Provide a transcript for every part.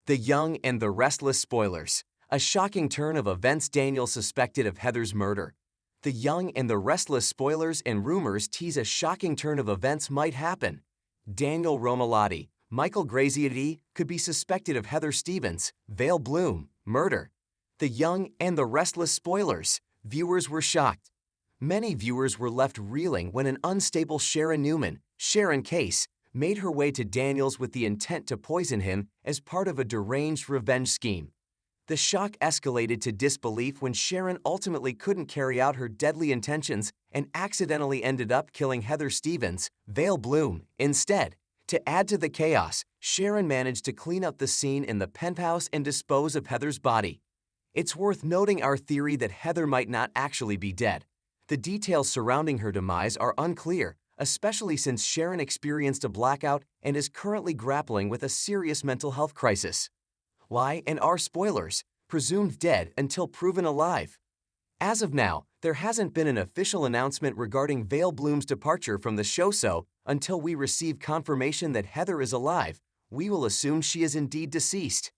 The Young and the Restless spoilers. A shocking turn of events. Daniel suspected of Heather's murder. The Young and the Restless spoilers and rumors tease a shocking turn of events might happen. Daniel Romalotti, Michael Graziati could be suspected of Heather Stevens, Vale Bloom, murder. The Young and the Restless spoilers. Viewers were shocked. Many viewers were left reeling when an unstable Sharon Newman, Sharon Case, made her way to Daniels with the intent to poison him as part of a deranged revenge scheme. The shock escalated to disbelief when Sharon ultimately couldn't carry out her deadly intentions and accidentally ended up killing Heather Stevens, Vale Bloom, instead. To add to the chaos, Sharon managed to clean up the scene in the penthouse and dispose of Heather's body. It's worth noting our theory that Heather might not actually be dead. The details surrounding her demise are unclear, especially since Sharon experienced a blackout and is currently grappling with a serious mental health crisis. Why and are spoilers, presumed dead until proven alive? As of now, there hasn't been an official announcement regarding Vale Bloom's departure from the show, so until we receive confirmation that Heather is alive, we will assume she is indeed deceased.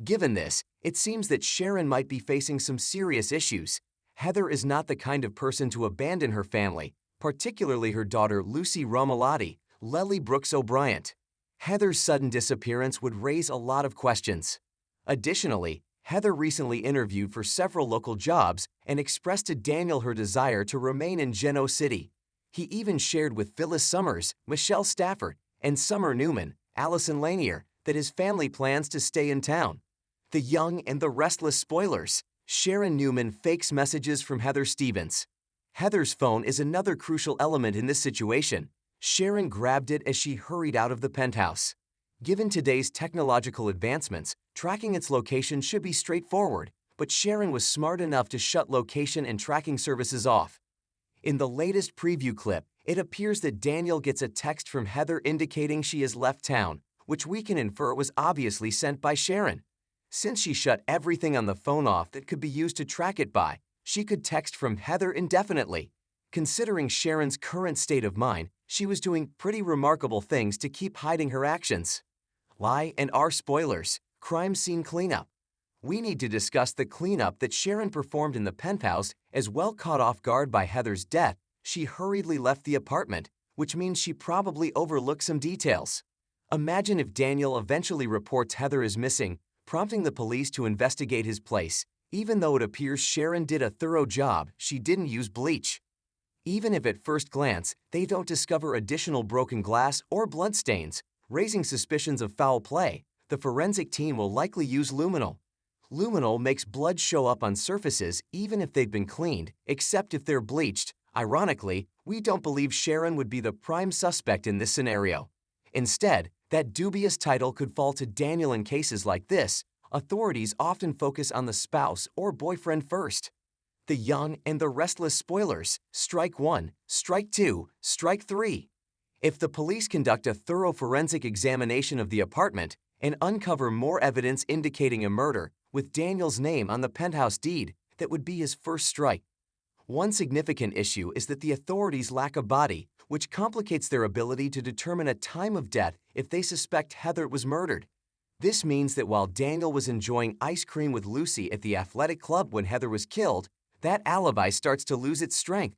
Given this, it seems that Sharon might be facing some serious issues. Heather is not the kind of person to abandon her family, particularly her daughter Lucy Romalotti, Lely Brooks O'Brien. Heather's sudden disappearance would raise a lot of questions. Additionally, Heather recently interviewed for several local jobs and expressed to Daniel her desire to remain in Geno City. He even shared with Phyllis Summers, Michelle Stafford, and Summer Newman, Allison Lanier, that his family plans to stay in town. The Young and the Restless spoilers. Sharon Newman fakes messages from Heather Stevens. Heather's phone is another crucial element in this situation. Sharon grabbed it as she hurried out of the penthouse. Given today's technological advancements, tracking its location should be straightforward, but Sharon was smart enough to shut location and tracking services off. In the latest preview clip, it appears that Daniel gets a text from Heather indicating she has left town, which we can infer was obviously sent by Sharon. Since she shut everything on the phone off that could be used to track it by, she could text from Heather indefinitely. Considering Sharon's current state of mind, she was doing pretty remarkable things to keep hiding her actions. Why and are spoilers. Crime scene cleanup. We need to discuss the cleanup that Sharon performed in the penthouse. As well caught off guard by Heather's death, she hurriedly left the apartment, which means she probably overlooked some details. Imagine if Daniel eventually reports Heather is missing, prompting the police to investigate his place. Even though it appears Sharon did a thorough job, she didn't use bleach. Even if at first glance, they don't discover additional broken glass or bloodstains, raising suspicions of foul play, the forensic team will likely use luminol. Luminol makes blood show up on surfaces even if they've been cleaned, except if they're bleached. Ironically, we don't believe Sharon would be the prime suspect in this scenario. Instead, that dubious title could fall to Daniel. In cases like this, authorities often focus on the spouse or boyfriend first. The Young and the Restless spoilers. Strike 1, Strike 2, Strike 3. If the police conduct a thorough forensic examination of the apartment and uncover more evidence indicating a murder with Daniel's name on the penthouse deed, that would be his first strike. One significant issue is that the authorities lack a body, which complicates their ability to determine a time of death if they suspect Heather was murdered. This means that while Daniel was enjoying ice cream with Lucy at the athletic club when Heather was killed, that alibi starts to lose its strength.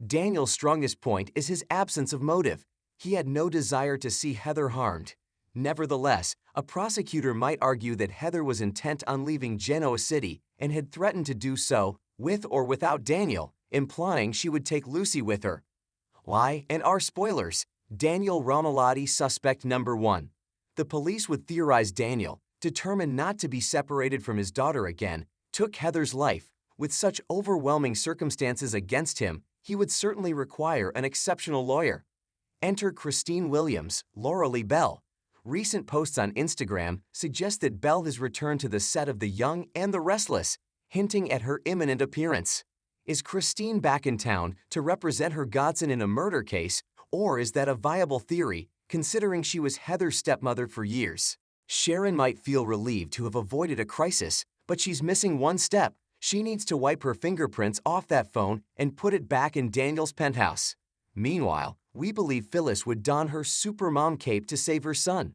Daniel's strongest point is his absence of motive. He had no desire to see Heather harmed. Nevertheless, a prosecutor might argue that Heather was intent on leaving Geno City and had threatened to do so, with or without Daniel, implying she would take Lucy with her. Why and are spoilers. Daniel Romalotti suspect number 1. The police would theorize Daniel, determined not to be separated from his daughter again, took Heather's life. With such overwhelming circumstances against him, he would certainly require an exceptional lawyer. Enter Christine Williams, Laura Lee Bell. Recent posts on Instagram suggest that Bell has returned to the set of The Young and the Restless, hinting at her imminent appearance. Is Christine back in town to represent her godson in a murder case, or is that a viable theory, considering she was Heather's stepmother for years? Sharon might feel relieved to have avoided a crisis, but she's missing one step. She needs to wipe her fingerprints off that phone and put it back in Daniel's penthouse. Meanwhile, we believe Phyllis would don her supermom cape to save her son.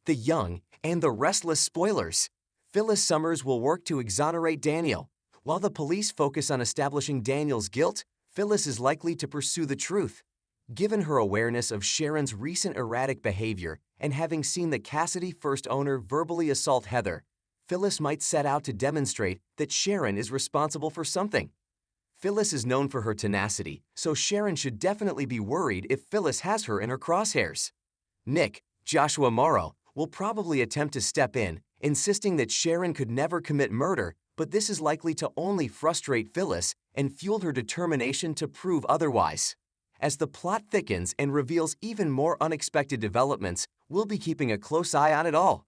The Young and the Restless spoilers. Phyllis Summers will work to exonerate Daniel. While the police focus on establishing Daniel's guilt, Phyllis is likely to pursue the truth. Given her awareness of Sharon's recent erratic behavior and having seen the Cassidy first owner verbally assault Heather, Phyllis might set out to demonstrate that Sharon is responsible for something. Phyllis is known for her tenacity, so Sharon should definitely be worried if Phyllis has her in her crosshairs. Nick, Joshua Morrow, will probably attempt to step in, insisting that Sharon could never commit murder, but this is likely to only frustrate Phyllis and fuel her determination to prove otherwise. As the plot thickens and reveals even more unexpected developments, we'll be keeping a close eye on it all.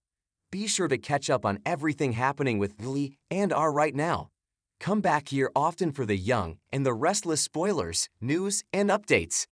Be sure to catch up on everything happening with Glee and Are Right Now. Come back here often for The Young and the Restless spoilers, news, and updates.